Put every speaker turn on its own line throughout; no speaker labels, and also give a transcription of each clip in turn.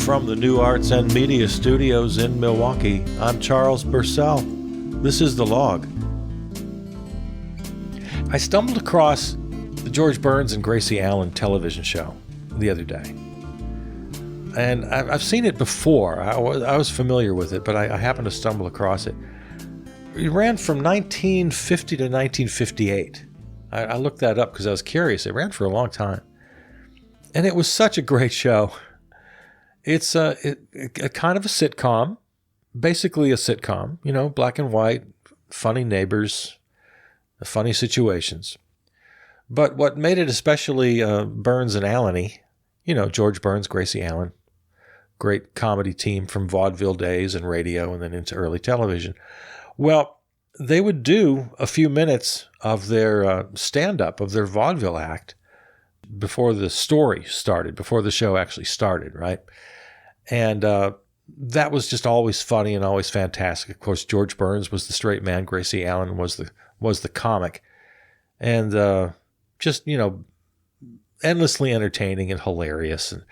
From the New Arts and Media Studios in Milwaukee, I'm Charles Bursell. This is The Log. I stumbled across the George Burns and Gracie Allen television show the other day. And I've seen it before. I was familiar with it, but I happened to stumble across it. It ran from 1950 to 1958. I looked that up because I was curious. It ran for a long time. And it was such a great show. It's a kind of a sitcom, basically a sitcom, black and white, funny neighbors, funny situations. But what made it especially Burns and Allen-y, George Burns, Gracie Allen, great comedy team from vaudeville days and radio and then into early television. Well, they would do a few minutes of their stand-up, of their vaudeville act, before the story started, before the show actually started, right? And that was just always funny and always fantastic. Of course, George Burns was the straight man. Gracie Allen was the comic. And just, endlessly entertaining and hilarious. And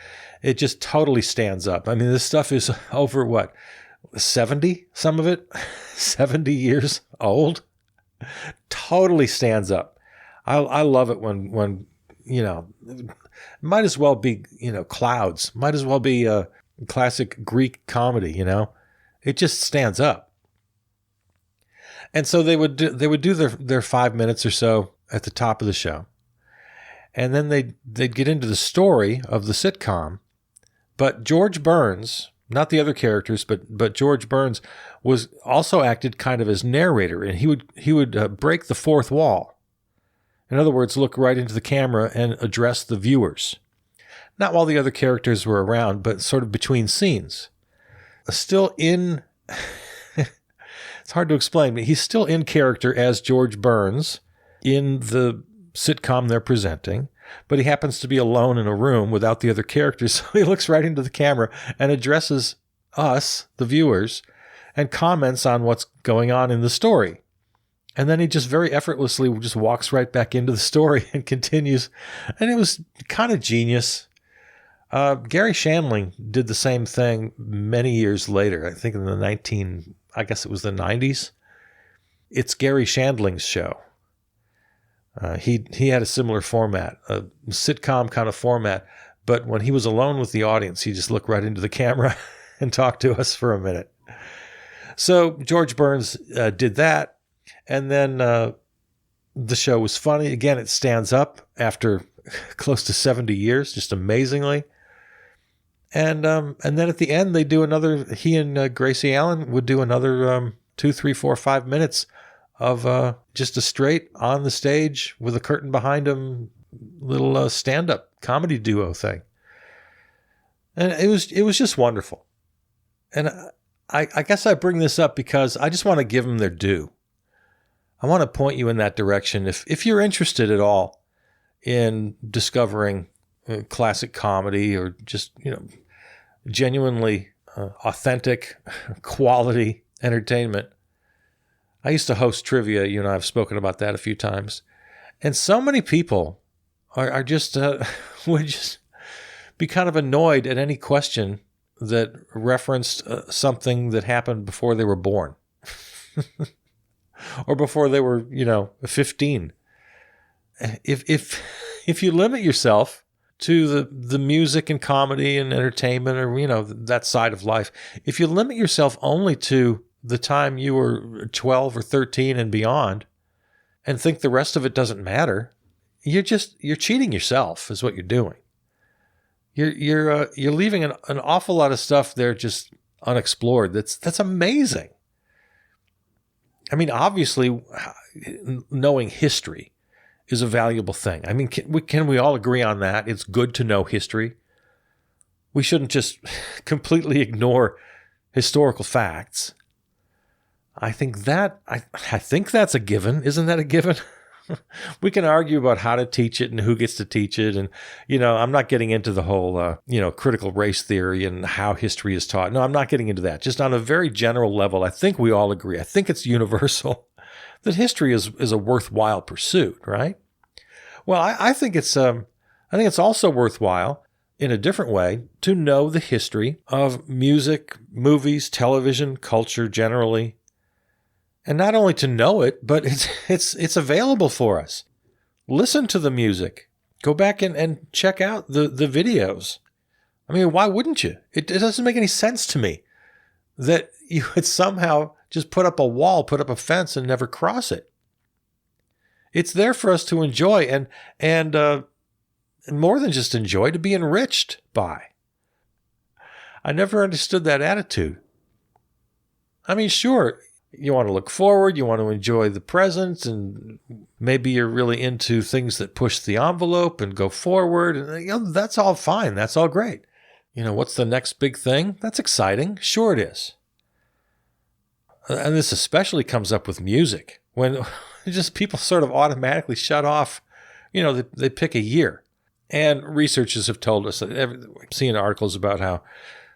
it just totally stands up. I mean, this stuff is over, 70? Some of it? 70 years old? Totally stands up. I love it when might as well be, clouds. Might as well be classic Greek comedy, it just stands up. And so they would do their 5 minutes or so at the top of the show, and then they'd get into the story of the sitcom. But George Burns, not the other characters, but George Burns was also acted kind of as narrator, and he would break the fourth wall. In other words, look right into the camera and address the viewers. Not while the other characters were around, but sort of between scenes. Still in, it's hard to explain, but he's still in character as George Burns in the sitcom they're presenting, but he happens to be alone in a room without the other characters, so he looks right into the camera and addresses us, the viewers, and comments on what's going on in the story. And then he just very effortlessly just walks right back into the story and continues. And it was kind of genius. Gary Shandling did the same thing many years later. I think in the 90s. It's Gary Shandling's show. He had a similar format, a sitcom kind of format. But when he was alone with the audience, he just looked right into the camera and talked to us for a minute. So George Burns did that. And then the show was funny. Again, it stands up after close to 70 years, just amazingly. And then at the end, they do another, he and Gracie Allen would do another 2, 3, 4, 5 minutes of just a straight on the stage with a curtain behind him, little stand-up comedy duo thing. And it was just wonderful. And I guess I bring this up because I just want to give them their due. I want to point you in that direction. If you're interested at all in discovering classic comedy or just, genuinely authentic quality entertainment. I used to host trivia. I've spoken about that a few times. And so many people are just, would just be kind of annoyed at any question that referenced something that happened before they were born. Or before they were, 15. If you limit yourself to the music and comedy and entertainment or, that side of life, if you limit yourself only to the time you were 12 or 13 and beyond and think the rest of it doesn't matter, you're cheating yourself is what you're doing. You're leaving an awful lot of stuff there just unexplored. That's amazing. I mean, obviously, knowing history is a valuable thing. I mean, can we all agree on that? It's good to know history. We shouldn't just completely ignore historical facts. I think that's a given. Isn't that a given? We can argue about how to teach it and who gets to teach it. And, I'm not getting into the whole, critical race theory and how history is taught. No, I'm not getting into that. Just on a very general level, I think we all agree. I think it's universal that history is a worthwhile pursuit, right? Well, I think it's also worthwhile in a different way to know the history of music, movies, television, culture generally. And not only to know it, but it's available for us. Listen to the music. Go back and check out the videos. I mean, why wouldn't you? It doesn't make any sense to me that you would somehow just put up a wall, put up a fence, and never cross it. It's there for us to enjoy and more than just enjoy, to be enriched by. I never understood that attitude. I mean, sure, you want to look forward, you want to enjoy the present, and maybe you're really into things that push the envelope and go forward. And that's all fine. That's all great. What's the next big thing? That's exciting. Sure it is. And this especially comes up with music, when just people sort of automatically shut off. They pick a year. And researchers have told us, I've seen articles about how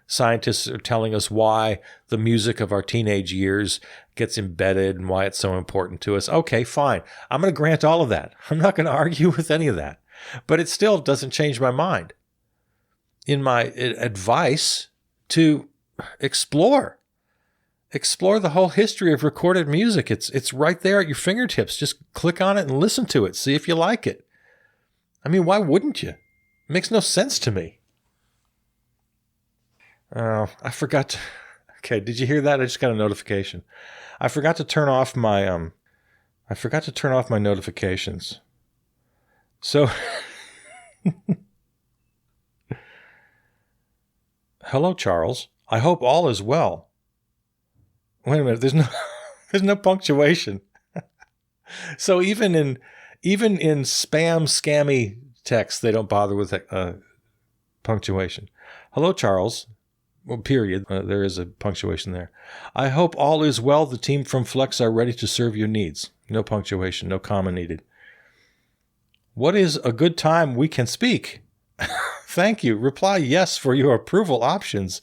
scientists are telling us why the music of our teenage years gets embedded and why it's so important to us. Okay, fine. I'm going to grant all of that. I'm not going to argue with any of that. But it still doesn't change my mind in my advice to explore the whole history of recorded music. It's right there at your fingertips. Just click on it and listen to it. See if you like it. I mean, why wouldn't you? It makes no sense to me. Oh, I forgot to... Okay, did you hear that? I just got a notification. I forgot to turn off my notifications. So hello, Charles. I hope all is well. Wait a minute, there's no punctuation. So even in scammy text, they don't bother with punctuation. Hello, Charles. Well, period. There is a punctuation there. I hope all is well. The team from Flex are ready to serve your needs. No punctuation, no comma needed. What is a good time we can speak? Thank you. Reply yes for your approval options.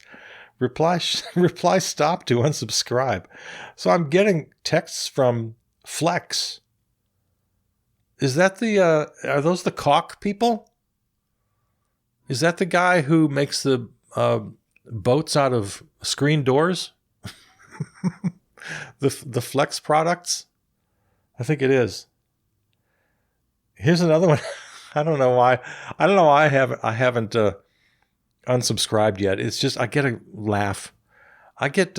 Reply stop to unsubscribe. So I'm getting texts from Flex. Is that are those the caulk people? Is that the guy who makes the boats out of screen doors? the Flex products? I think it is. Here's another one. I don't know why I haven't unsubscribed yet. It's just I get a laugh. I get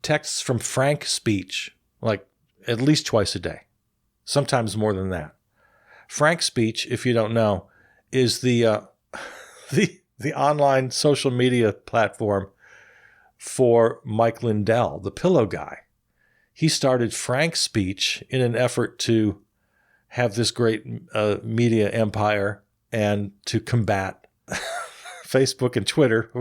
texts from Frank Speech like at least twice a day, sometimes more than that. Frank Speech, if you don't know, is the online social media platform for Mike Lindell, the pillow guy. He started Frank Speech in an effort to have this great media empire and to combat Facebook and Twitter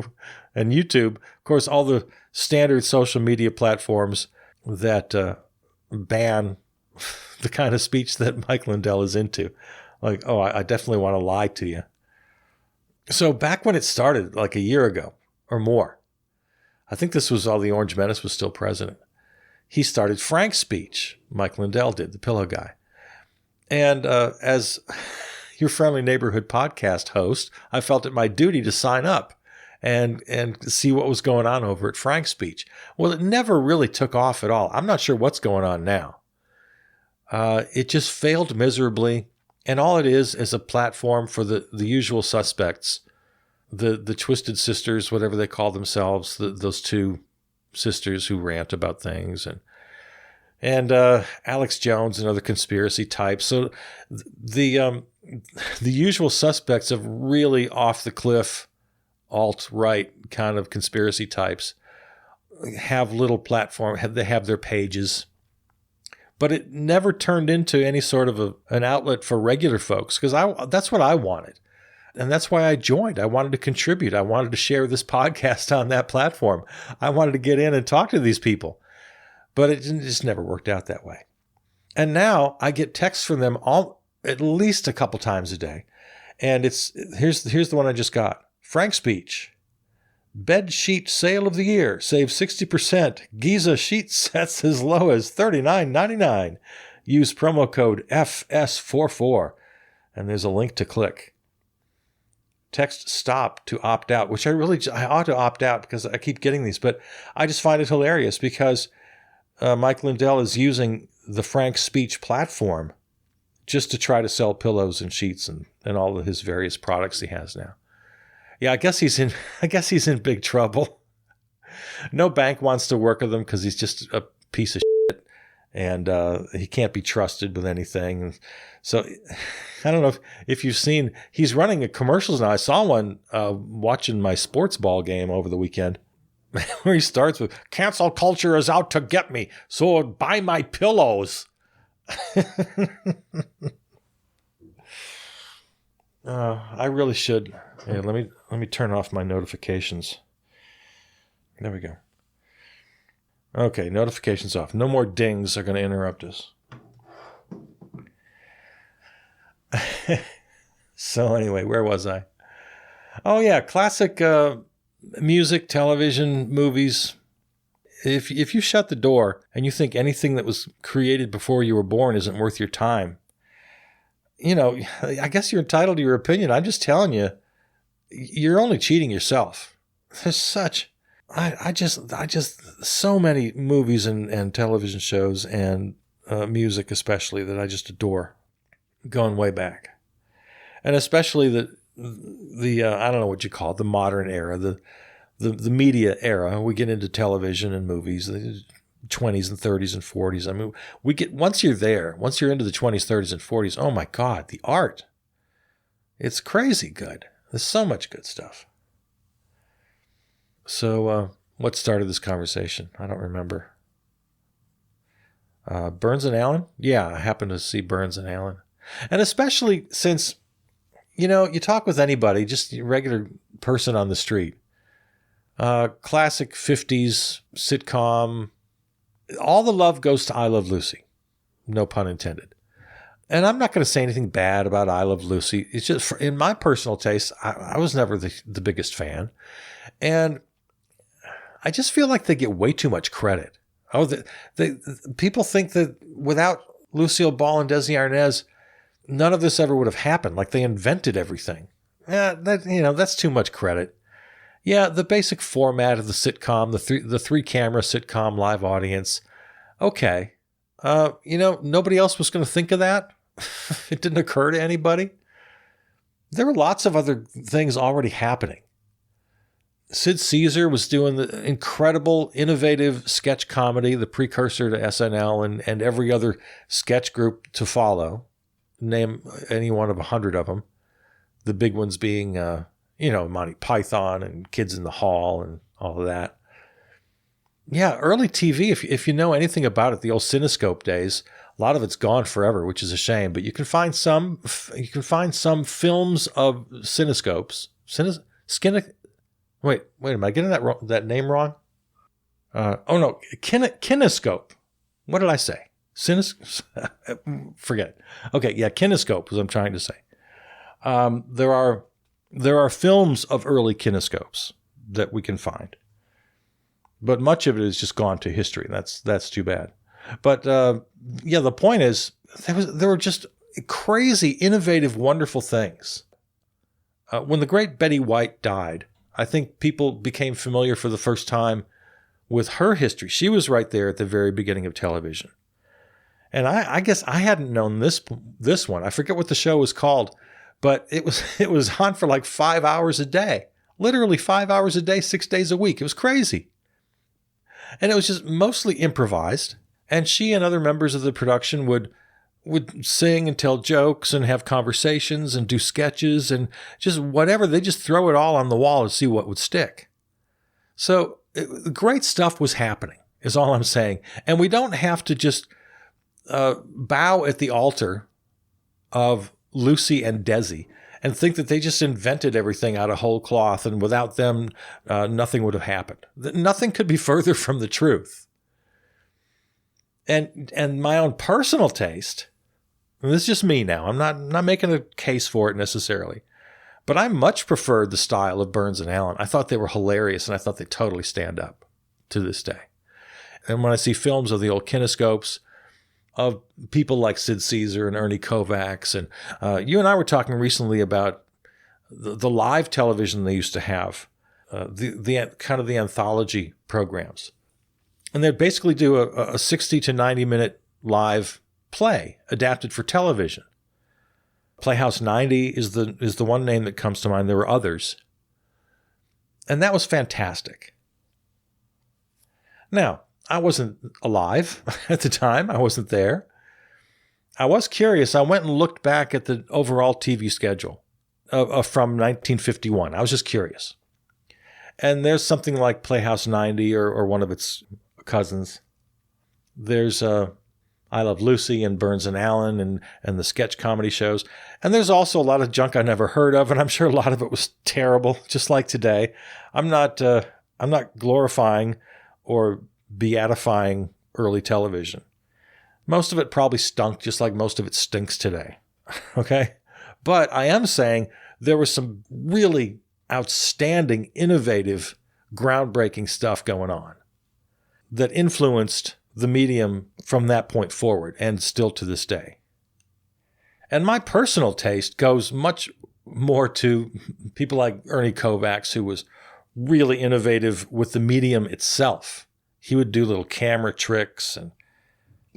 and YouTube. Of course, all the standard social media platforms that ban the kind of speech that Mike Lindell is into. Like, oh, I definitely want to lie to you. So back when it started, like a year ago or more, I think this was while the Orange Menace was still president. He started Frank Speech. Mike Lindell did, the pillow guy. And as your friendly neighborhood podcast host, I felt it my duty to sign up and see what was going on over at Frank Speech. Well, it never really took off at all. I'm not sure what's going on now. It just failed miserably. And all it is a platform for the usual suspects, the Twisted Sisters, whatever they call themselves, those two sisters who rant about things, and Alex Jones and other conspiracy types. So the usual suspects of really off the cliff alt-right kind of conspiracy types have little platform. They have their pages. But it never turned into any sort of an outlet for regular folks, because that's what I wanted. And that's why I joined. I wanted to contribute. I wanted to share this podcast on that platform. I wanted to get in and talk to these people. But it just never worked out that way. And now I get texts from them at least a couple times a day. And here's the one I just got. Frank Speech. Bed sheet sale of the year. Save 60%. Giza sheet sets as low as $39.99. Use promo code FS44. And there's a link to click. Text stop to opt out, which I ought to opt out because I keep getting these. But I just find it hilarious because Mike Lindell is using the Frank Speech platform just to try to sell pillows and sheets and all of his various products he has now. Yeah, I guess he's in big trouble. No bank wants to work with him because he's just a piece of shit, and he can't be trusted with anything. So I don't know if you've seen, he's running commercials now. I saw one watching my sports ball game over the weekend where he starts with, "Cancel culture is out to get me, so buy my pillows." I really should. Yeah, let me turn off my notifications. There we go. Okay, notifications off. No more dings are going to interrupt us. So anyway, where was I? Oh yeah, classic music, television, movies. If you shut the door and you think anything that was created before you were born isn't worth your time, I guess you're entitled to your opinion. I'm just telling you, you're only cheating yourself. There's so many movies and television shows and music especially that I just adore, going way back. And especially the I don't know what you call it, the modern era, the media era. We get into television and movies, the 20s and 30s and 40s. I mean, once you're into the 20s, 30s, and 40s, oh my God, the art. It's crazy good. There's so much good stuff. So what started this conversation? I don't remember. Burns and Allen? Yeah, I happened to see Burns and Allen. And especially since, you talk with anybody, just a regular person on the street. Classic 50s sitcom. All the love goes to I Love Lucy. No pun intended. And I'm not going to say anything bad about I Love Lucy. It's just, in my personal taste, I was never the biggest fan. And I just feel like they get way too much credit. People think that without Lucille Ball and Desi Arnaz, none of this ever would have happened. Like they invented everything. Yeah, that's too much credit. Yeah, the basic format of the sitcom, the three camera sitcom live audience. Okay. Nobody else was going to think of that. It didn't occur to anybody. There were lots of other things already happening. Sid Caesar was doing the incredible, innovative sketch comedy, the precursor to SNL and every other sketch group to follow. Name any one of 100 of them. The big ones being, Monty Python and Kids in the Hall and all of that. Yeah, early TV, if you know anything about it, the old Cinescope days, a lot of it's gone forever, which is a shame. But you can find some films of Cinescopes. Wait, am I getting that name wrong? Kinescope. What did I say? Forget it. Okay, yeah, Kinescope was what I'm trying to say. There are films of early kinescopes that we can find, but much of it is just gone to history. That's too bad. But the point is there were just crazy, innovative, wonderful things. When the great Betty White died, I think people became familiar for the first time with her history. She was right there at the very beginning of television. And I guess I hadn't known this one. I forget what the show was called, but it was on for like 5 hours a day. Literally 5 hours a day, 6 days a week. It was crazy. And it was just mostly improvised. And she and other members of the production would sing and tell jokes and have conversations and do sketches and just whatever. They just throw it all on the wall and see what would stick. So great stuff was happening, is all I'm saying. And we don't have to just bow at the altar of Lucy and Desi and think that they just invented everything out of whole cloth and without them, nothing would have happened. Nothing could be further from the truth. And my own personal taste, and this is just me now, I'm not making a case for it necessarily, But I much preferred the style of Burns and Allen. I thought they were hilarious, and I thought they totally stand up to this day. And when I see films of the old kinescopes, of people like Sid Caesar and Ernie Kovacs, and you and I were talking recently about the live television they used to have, the kind of the anthology programs. And they'd basically do a 60 to 90 minute live play adapted for television. Playhouse 90 is the one name that comes to mind. There were others. And that was fantastic. Now, I wasn't alive at the time. I wasn't there. I was curious. I went and looked back at the overall TV schedule from 1951. I was just curious. And there's something like Playhouse 90 or one of its cousins. There's I Love Lucy and Burns and Allen and the sketch comedy shows. And there's also a lot of junk I never heard of, and I'm sure a lot of it was terrible, just like today. I'm not glorifying or beatifying early television. Most of it probably stunk, just like most of it stinks today. Okay? But I am saying there was some really outstanding, innovative, groundbreaking stuff going on that influenced the medium from that point forward and still to this day. And my personal taste goes much more to people like Ernie Kovacs, who was really innovative with the medium itself. He would do little camera tricks and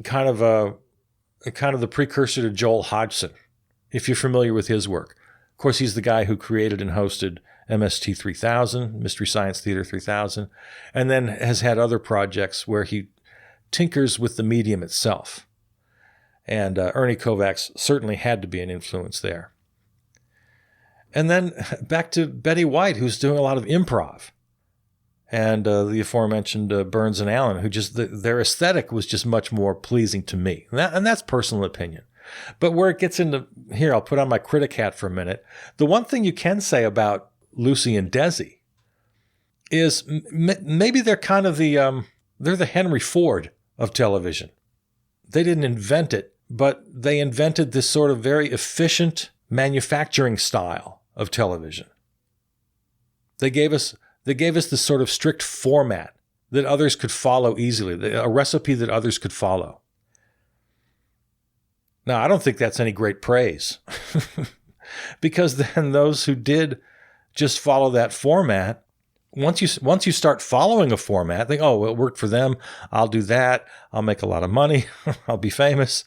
kind of the precursor to Joel Hodgson, if you're familiar with his work. Of course, he's the guy who created and hosted MST 3000, Mystery Science Theater 3000, and then has had other projects where he tinkers with the medium itself. And Ernie Kovacs certainly had to be an influence there. And then back to Betty White, who's doing a lot of improv. And the aforementioned Burns and Allen, who just, their aesthetic was just much more pleasing to me. And that's personal opinion. But where it gets into, here, I'll put on my critic hat for a minute. The one thing you can say about Lucy and Desi is maybe they're kind of they're the Henry Ford of television. They didn't invent it, but they invented this sort of very efficient manufacturing style of television. They gave us this sort of strict format that others could follow easily, a recipe that others could follow. Now, I don't think that's any great praise, because then those who did just follow that format, once you start following a format, think, oh, well, it worked for them, I'll do that, I'll make a lot of money, I'll be famous.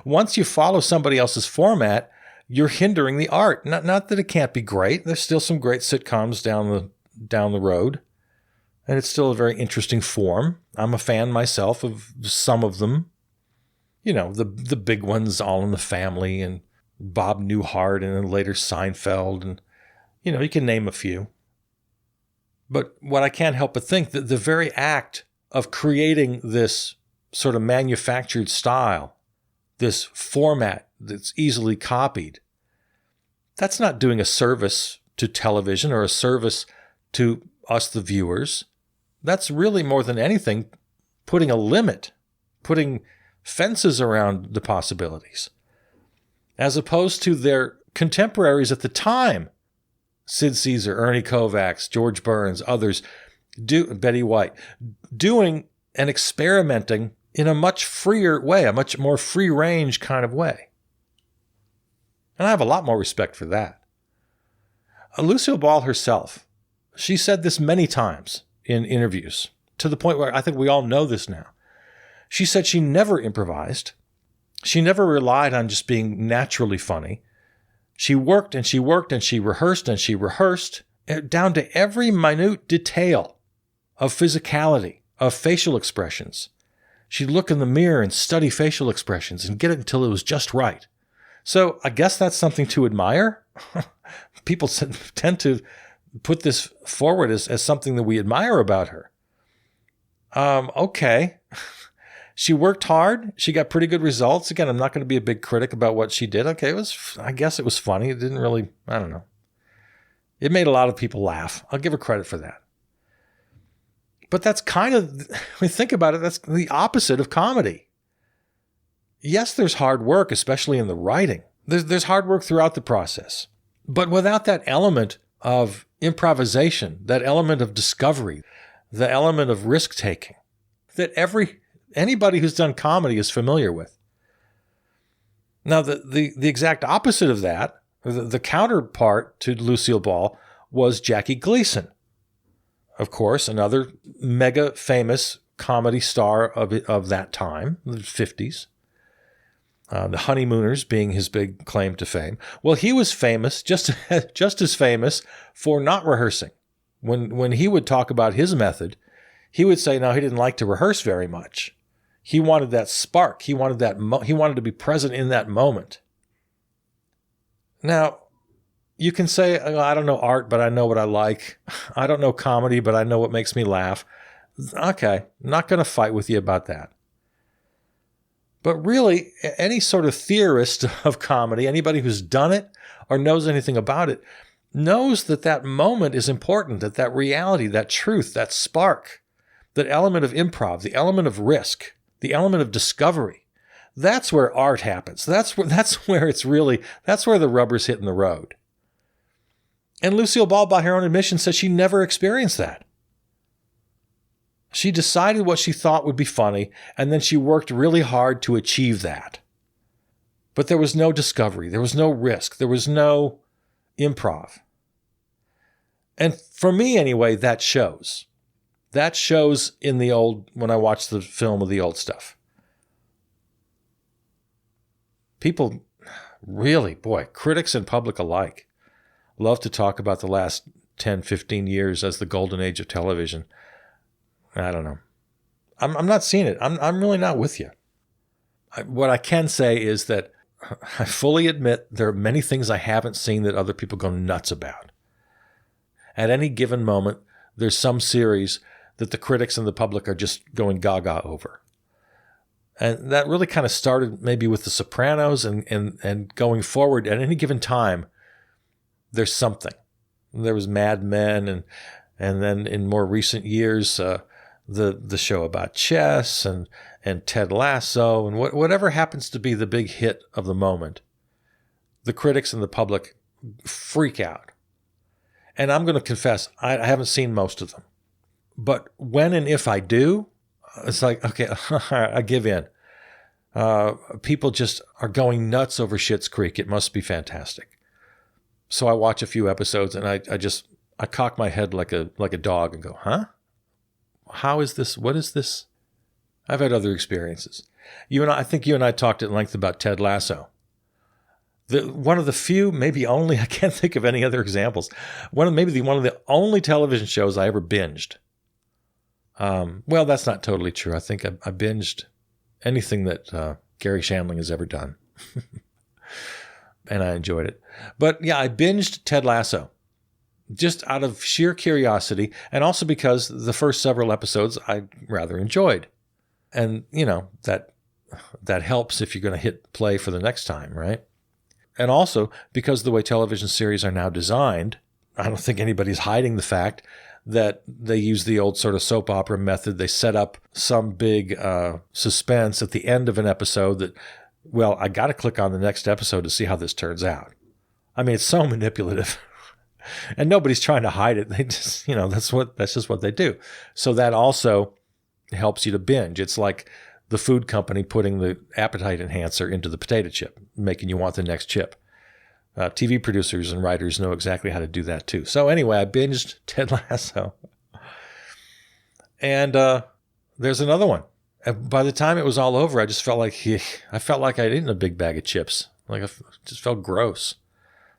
Once you follow somebody else's format, you're hindering the art. Not that it can't be great. There's still some great sitcoms down the road, and it's still a very interesting form. I'm a fan myself of some of them. You know, the big ones, All in the Family and Bob Newhart and then later Seinfeld, and you know, you can name a few. But what I can't help but think that the very act of creating this sort of manufactured style, this format that's easily copied, that's not doing a service to television or a service to us, the viewers. That's really, more than anything, putting a limit, putting fences around the possibilities, as opposed to their contemporaries at the time. Sid Caesar, Ernie Kovacs, George Burns, others, Betty White, doing and experimenting in a much freer way, a much more free-range kind of way. And I have a lot more respect for that. Lucille Ball herself, she said this many times in interviews, to the point where I think we all know this now. She said she never improvised. She never relied on just being naturally funny. She worked and she worked and she rehearsed down to every minute detail of physicality, of facial expressions. She'd look in the mirror and study facial expressions and get it until it was just right. So I guess that's something to admire. People tend to put this forward as something that we admire about her. Okay. She worked hard. She got pretty good results. Again, I'm not going to be a big critic about what she did. Okay, I guess it was funny. It didn't really, I don't know. It made a lot of people laugh. I'll give her credit for that. But that's kind of, when you think about it, that's the opposite of comedy. Yes, there's hard work, especially in the writing. There's hard work throughout the process. But without that element of improvisation, that element of discovery, the element of risk-taking that anybody who's done comedy is familiar with. Now, the exact opposite of that, the counterpart to Lucille Ball, was Jackie Gleason. Of course, another mega famous comedy star of that time, the 50s. The Honeymooners being his big claim to fame. Well, he was famous, just as famous, for not rehearsing. When he would talk about his method, he would say, no, he didn't like to rehearse very much. He wanted that spark. He wanted he wanted to be present in that moment. Now, you can say, oh, I don't know art, but I know what I like. I don't know comedy, but I know what makes me laugh. Okay, I'm not going to fight with you about that. But really, any sort of theorist of comedy, anybody who's done it or knows anything about it, knows that moment is important, that reality, that truth, that spark, that element of improv, the element of risk, the element of discovery. That's where art happens. That's where the rubber's hitting the road. And Lucille Ball, by her own admission, says she never experienced that. She decided what she thought would be funny, and then she worked really hard to achieve that. But there was no discovery. There was no risk. There was no improv. And for me, anyway, that shows. That shows in when I watch the film of the old stuff. People really, critics and public alike love to talk about the last 10, 15 years as the golden age of television. I don't know. I'm not seeing it. I'm really not with you. What I can say is that I fully admit there are many things I haven't seen that other people go nuts about. At any given moment, there's some series that the critics and the public are just going gaga over. And that really kind of started maybe with The Sopranos and going forward at any given time, there's something. There was Mad Men and then in more recent years, the show about chess and Ted Lasso and whatever happens to be the big hit of the moment, the critics and the public freak out. And I'm going to confess, I haven't seen most of them. But when and if I do, it's like, okay, I give in. People just are going nuts over Schitt's Creek. It must be fantastic. So I watch a few episodes and I cock my head like a dog and go, huh? How is this? What is this? I've had other experiences. I think you and I talked at length about Ted Lasso. One of the few, maybe only, I can't think of any other examples. One of the only television shows I ever binged. Well, that's not totally true. I think I binged anything that Gary Shandling has ever done. And I enjoyed it. But yeah, I binged Ted Lasso. Just out of sheer curiosity, and also because the first several episodes I rather enjoyed. And, that helps if you're going to hit play for the next time, right? And also because the way television series are now designed, I don't think anybody's hiding the fact that they use the old sort of soap opera method. They set up some big suspense at the end of an episode that, well, I got to click on the next episode to see how this turns out. I mean, it's so manipulative. And nobody's trying to hide it. They just, that's just what they do. So that also helps you to binge. It's like the food company putting the appetite enhancer into the potato chip, making you want the next chip. TV producers and writers know exactly how to do that too. So anyway, I binged Ted Lasso. And there's another one. And by the time it was all over, I just felt like I'd eaten a big bag of chips. Like I just felt gross.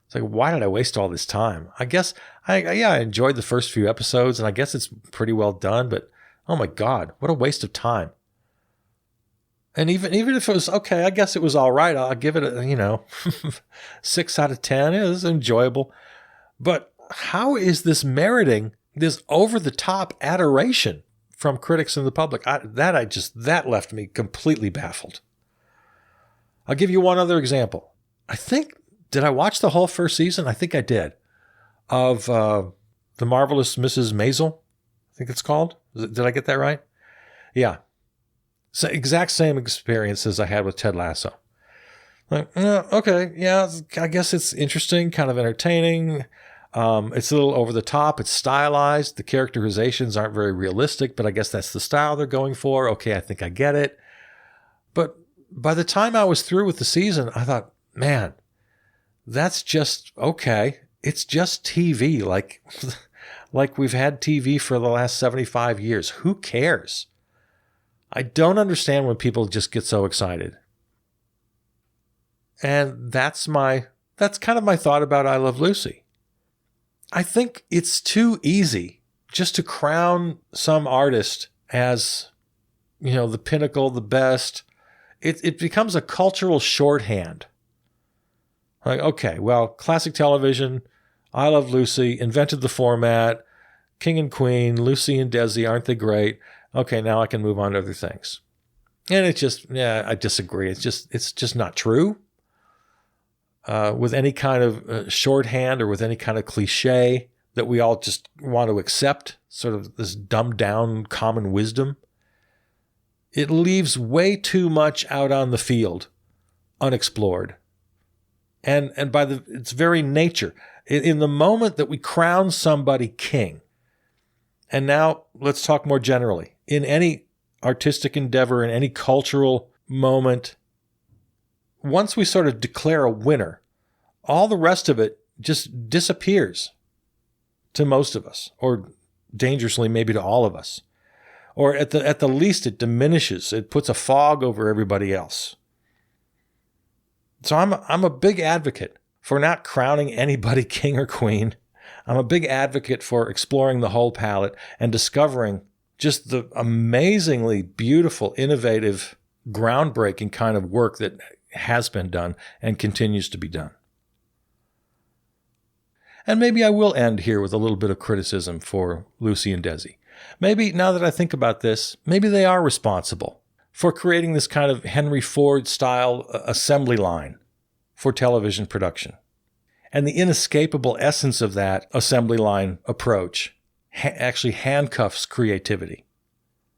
It's like, why did I waste all this time? I guess, I enjoyed the first few episodes, and I guess it's pretty well done, but oh my God, what a waste of time. And even if it was okay, I guess it was all right. I'll give it a, 6 out of 10. It was enjoyable. But how is this meriting this over-the-top adoration from critics and the public? That left me completely baffled. I'll give you one other example. Did I watch the whole first season? I think I did. Of The Marvelous Mrs. Maisel, I think it's called. Did I get that right? Yeah. So exact same experience as I had with Ted Lasso. Like, okay, yeah, I guess it's interesting, kind of entertaining. It's a little over the top. It's stylized. The characterizations aren't very realistic, but I guess that's the style they're going for. Okay, I think I get it. But by the time I was through with the season, I thought, man, that's just okay. It's just TV, like we've had TV for the last 75 years. Who cares? I don't understand when people just get so excited. And that's kind of my thought about I Love Lucy. I think it's too easy just to crown some artist as, the pinnacle, the best. It becomes a cultural shorthand. Like, okay, well, classic television, I Love Lucy, invented the format, King and Queen, Lucy and Desi, aren't they great? Okay, now I can move on to other things. And it's just, I disagree. It's just not true. With any kind of shorthand or with any kind of cliche that we all just want to accept, sort of this dumbed down common wisdom, it leaves way too much out on the field unexplored. And by its very nature, in the moment that we crown somebody king, and now let's talk more generally, in any artistic endeavor, in any cultural moment, once we sort of declare a winner, all the rest of it just disappears to most of us, or dangerously maybe to all of us. Or at the least, it diminishes. It puts a fog over everybody else. So I'm a big advocate for not crowning anybody king or queen. I'm a big advocate for exploring the whole palette and discovering just the amazingly beautiful, innovative, groundbreaking kind of work that has been done and continues to be done. And maybe I will end here with a little bit of criticism for Lucy and Desi. Maybe, now that I think about this, maybe they are responsible for creating this kind of Henry Ford-style assembly line for television production. And the inescapable essence of that assembly line approach actually handcuffs creativity.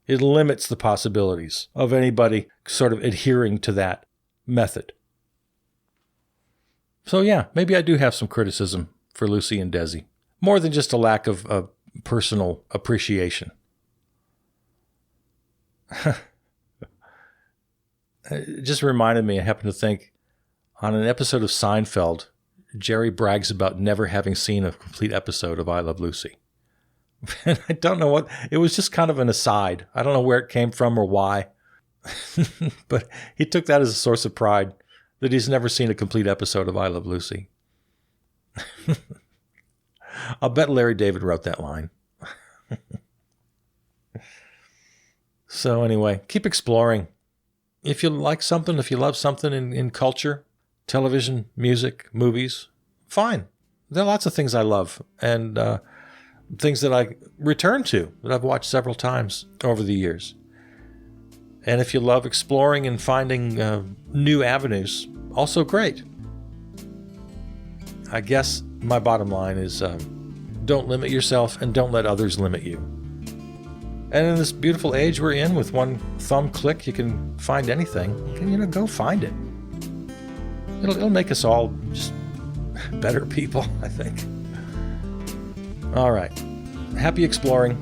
It limits the possibilities of anybody sort of adhering to that method. So yeah, maybe I do have some criticism for Lucy and Desi. More than just a lack of personal appreciation. It just reminded me, I happen to think, on an episode of Seinfeld, Jerry brags about never having seen a complete episode of I Love Lucy. And I don't know what, it was just kind of an aside. I don't know where it came from or why. But he took that as a source of pride, that he's never seen a complete episode of I Love Lucy. I'll bet Larry David wrote that line. So anyway, keep exploring. If you like something, if you love something in culture, television, music, movies, fine. There are lots of things I love, and things that I return to, that I've watched several times over the years. And if you love exploring and finding new avenues, also great. I guess my bottom line is don't limit yourself and don't let others limit you. And in this beautiful age we're in, with one thumb click, you can find anything. And, go find it. It'll make us all just better people, I think. All right. Happy exploring.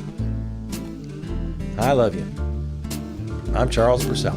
I love you. I'm Charles Purcell.